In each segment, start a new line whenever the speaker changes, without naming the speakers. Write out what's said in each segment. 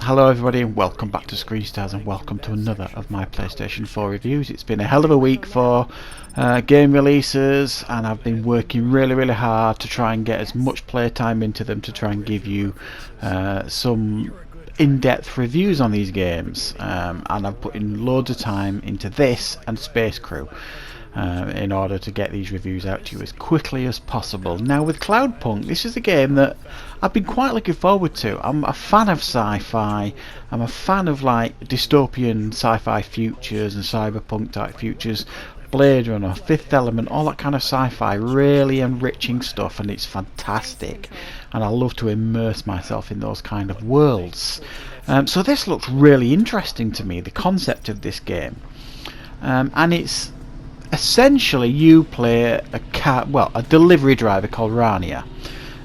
Hello everybody and welcome back to Screen Stars and welcome to another of my PlayStation 4 reviews. It's been a hell of a week for game releases, and I've been working really hard to try and get as much playtime into them to try and give you some in-depth reviews on these games, and I've put in loads of time into this and Space Crew in order to get these reviews out to you as quickly as possible. Now with Cloudpunk, this is a game that I've been quite looking forward to. I'm a fan of sci-fi, I'm a fan of like dystopian sci-fi futures and cyberpunk type futures, Blade Runner, Fifth Element, all that kind of sci-fi, really enriching stuff, and it's fantastic, and I love to immerse myself in those kind of worlds. So this looks really interesting to me, the concept of this game, and it's essentially you play a delivery driver called Rania.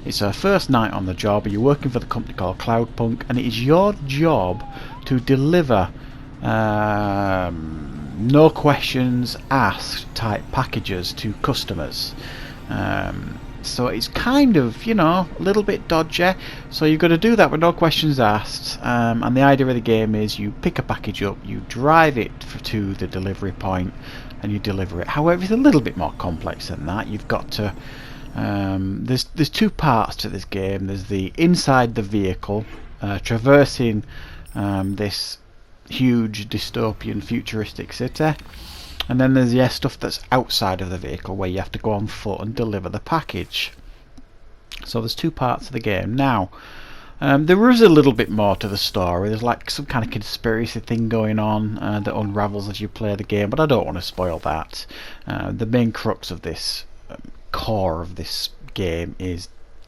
It's her first night on the job. You're working for the company called Cloudpunk, and it is your job to deliver no questions asked type packages to customers. So it's kind of, a little bit dodgy. So you've got to do that with no questions asked. And the idea of the game is you pick a package up, you drive it to the delivery point, and you deliver it. However, it's a little bit more complex than that. You've got to there's two parts to this game. There's the inside the vehicle, traversing this huge dystopian futuristic city, and then there's the stuff that's outside of the vehicle where you have to go on foot and deliver the package. So there's two parts of the game. Now there is a little bit more to the story. There's like some kind of conspiracy thing going on that unravels as you play the game, but I don't want to spoil that. The main crux of this core of this game is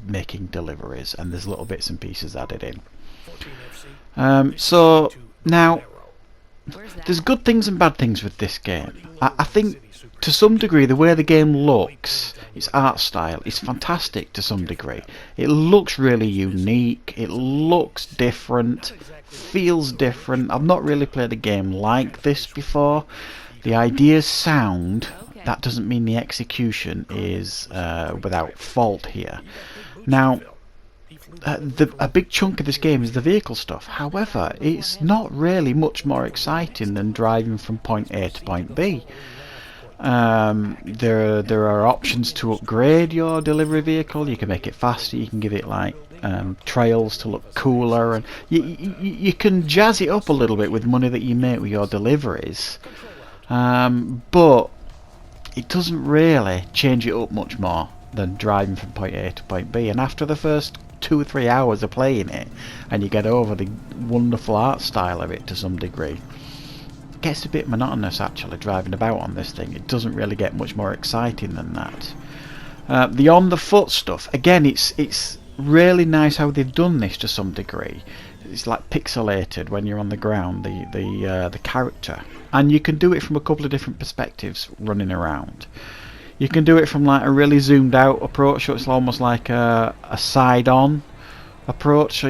making deliveries, and there's little bits and pieces added in. So now there's good things and bad things with this game. I think to some degree the way the game looks, its art style, is fantastic to some degree. It looks really unique, it looks different, feels different. I've not really played a game like this before. The ideas sound, that doesn't mean the execution is without fault here. Now a big chunk of this game is the vehicle stuff. However, it's not really much more exciting than driving from point A to point B. There are options to upgrade your delivery vehicle. You can make it faster, you can give it like trails to look cooler, and you can jazz it up a little bit with money that you make with your deliveries, but it doesn't really change it up much more than driving from point A to point B. And after the first 2 or 3 hours of playing it, and you get over the wonderful art style of it to some degree, it gets a bit monotonous actually driving about on this thing. It doesn't really get much more exciting than that. The on the foot stuff, again, it's really nice how they've done this to some degree. It's like pixelated when you're on the ground, the character, and you can do it from a couple of different perspectives running around. You can do it from like a really zoomed out approach, so it's almost like a side-on approach. So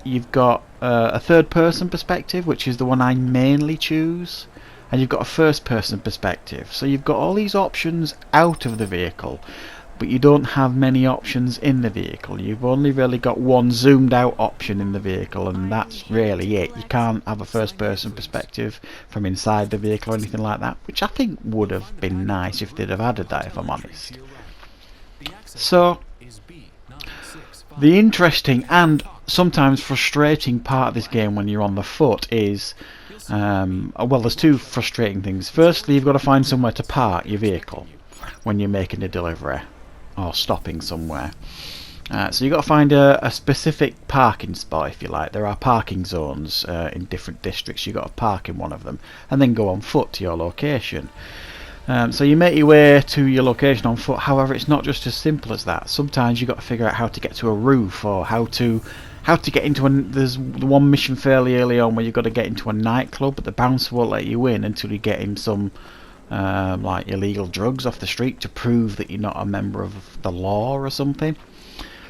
you've got a third-person perspective, which is the one I mainly choose, and you've got a first-person perspective. So you've got all these options out of the vehicle, but you don't have many options in the vehicle. You've only really got one zoomed out option in the vehicle, and that's really it. You can't have a first person perspective from inside the vehicle or anything like that, which I think would have been nice if they'd have added that, if I'm honest. So the interesting and sometimes frustrating part of this game when you're on the foot is well, there's two frustrating things. Firstly, you've got to find somewhere to park your vehicle when you're making a delivery or stopping somewhere. So you've got to find a specific parking spot, if you like. There are parking zones in different districts. You've got to park in one of them and then go on foot to your location. So you make your way to your location on foot. However, it's not just as simple as that. Sometimes you've got to figure out how to get to a roof, or how to get into there's one mission fairly early on where you've got to get into a nightclub, but the bouncer won't let you in until you get him some like illegal drugs off the street to prove that you're not a member of the law or something.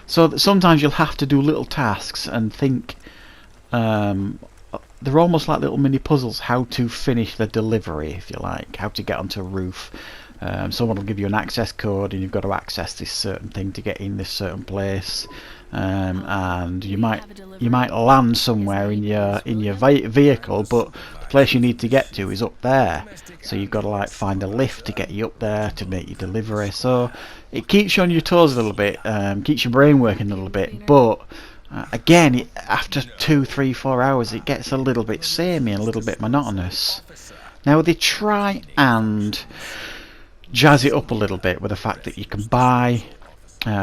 So that sometimes you'll have to do little tasks and think they're almost like little mini puzzles, how to finish the delivery, if you like, how to get onto a roof, Someone will give you an access code, and you've got to access this certain thing to get in this certain place. And you might land somewhere in your vehicle, but the place you need to get to is up there. So you've got to like find a lift to get you up there to make your delivery. So it keeps you on your toes a little bit, keeps your brain working a little bit, but again, after 2, 3, 4 hours, it gets a little bit samey and a little bit monotonous. Now they try and jazz it up a little bit with the fact that you can buy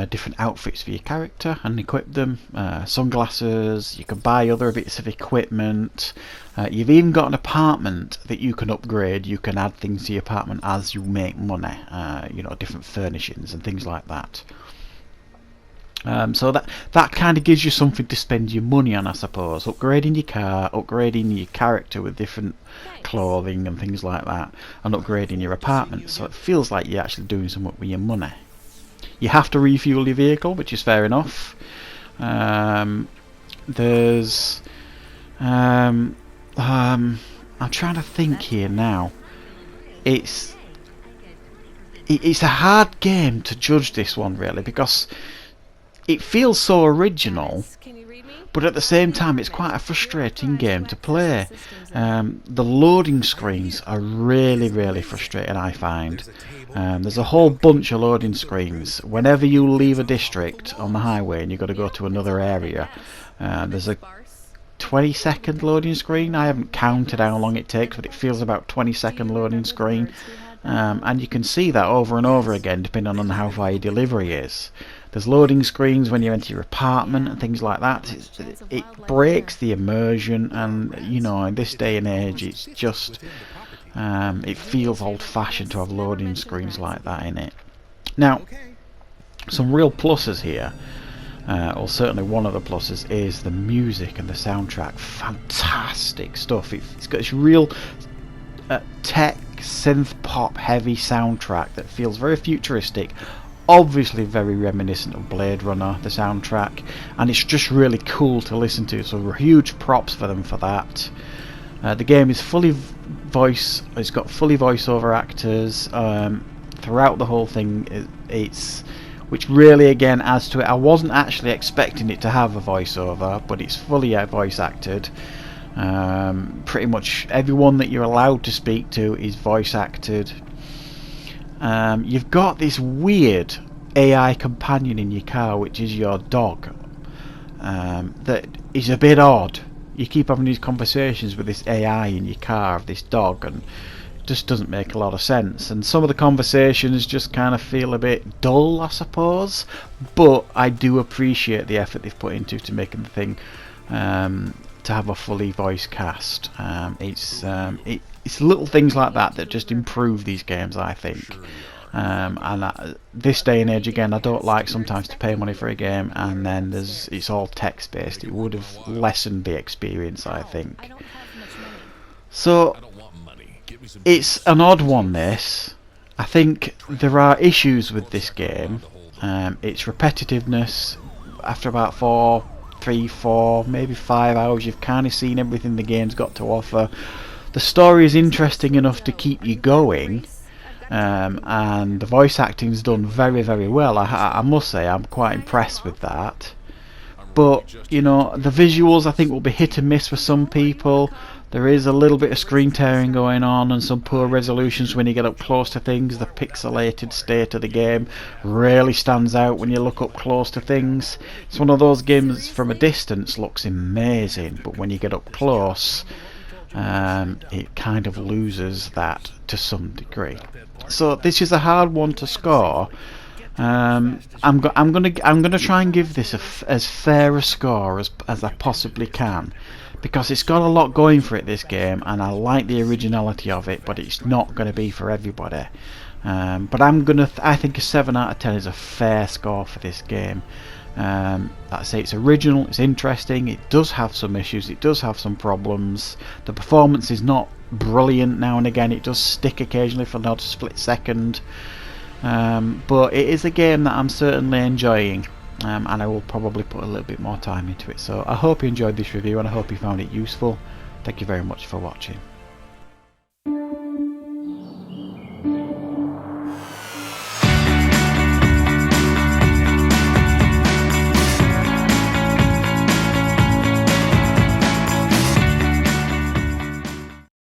different outfits for your character and equip them, sunglasses, you can buy other bits of equipment, you've even got an apartment that you can upgrade. You can add things to your apartment as you make money, you know, different furnishings and things like that. So that kind of gives you something to spend your money on, I suppose. Upgrading your car, upgrading your character with different clothing and things like that, and upgrading your apartment. So it feels like you're actually doing something with your money. You have to refuel your vehicle, which is fair enough. There's I'm trying to think here now. It's a hard game to judge this one, really, because it feels so original, but at the same time it's quite a frustrating game to play. The loading screens are really frustrating, I find. There's a whole bunch of loading screens. Whenever you leave a district on the highway and you've got to go to another area, there's a 20-second loading screen. I haven't counted how long it takes, but it feels about 20-second loading screen. And you can see that over and over again depending on how far your delivery is. There's loading screens when you enter your apartment and things like that. It breaks the immersion, and you know, in this day and age, it's just it feels old-fashioned to have loading screens like that in it. Now, some real pluses here, or certainly one of the pluses, is the music and the soundtrack. Fantastic stuff. It's got this real tech, synth pop heavy soundtrack that feels very futuristic. Obviously very reminiscent of Blade Runner, the soundtrack, and it's just really cool to listen to, so huge props for them for that. The game is it's got fully voiceover actors throughout the whole thing, which really again adds to it. I wasn't actually expecting it to have a voiceover, but it's fully voice acted. Pretty much everyone that you're allowed to speak to is voice acted. You've got this weird AI companion in your car, which is your dog, that is a bit odd. You keep having these conversations with this AI in your car of this dog, and it just doesn't make a lot of sense. And some of the conversations just kind of feel a bit dull, I suppose, but I do appreciate the effort they've put into to making the thing to have a fully voice cast. It's little things like that that just improve these games, I think. This day and age, again, I don't like sometimes to pay money for a game and then it's all text based. It would have lessened the experience, I think. So it's an odd one, this. I think there are issues with this game. Its repetitiveness. After about 3, 4, maybe 5 hours, you've kind of seen everything the game's got to offer. The story is interesting enough to keep you going, and the voice acting's done very well. I must say I'm quite impressed with that. But you know, the visuals I think will be hit and miss for some people. There is a little bit of screen tearing going on and some poor resolutions when you get up close to things. The pixelated state of the game really stands out when you look up close to things. It's one of those games from a distance looks amazing, but when you get up close, it kind of loses that to some degree. So this is a hard one to score. I'm gonna try and give this as fair a score as I possibly can, because it's got a lot going for it, this game, and I like the originality of it, but it's not going to be for everybody. But I think a 7 out of 10 is a fair score for this game. Like I say, it's original, it's interesting, it does have some issues, it does have some problems. The performance is not brilliant now and again, it does stick occasionally for not a split second. But it is a game that I'm certainly enjoying, and I will probably put a little bit more time into it. So I hope you enjoyed this review and I hope you found it useful. Thank you very much for watching.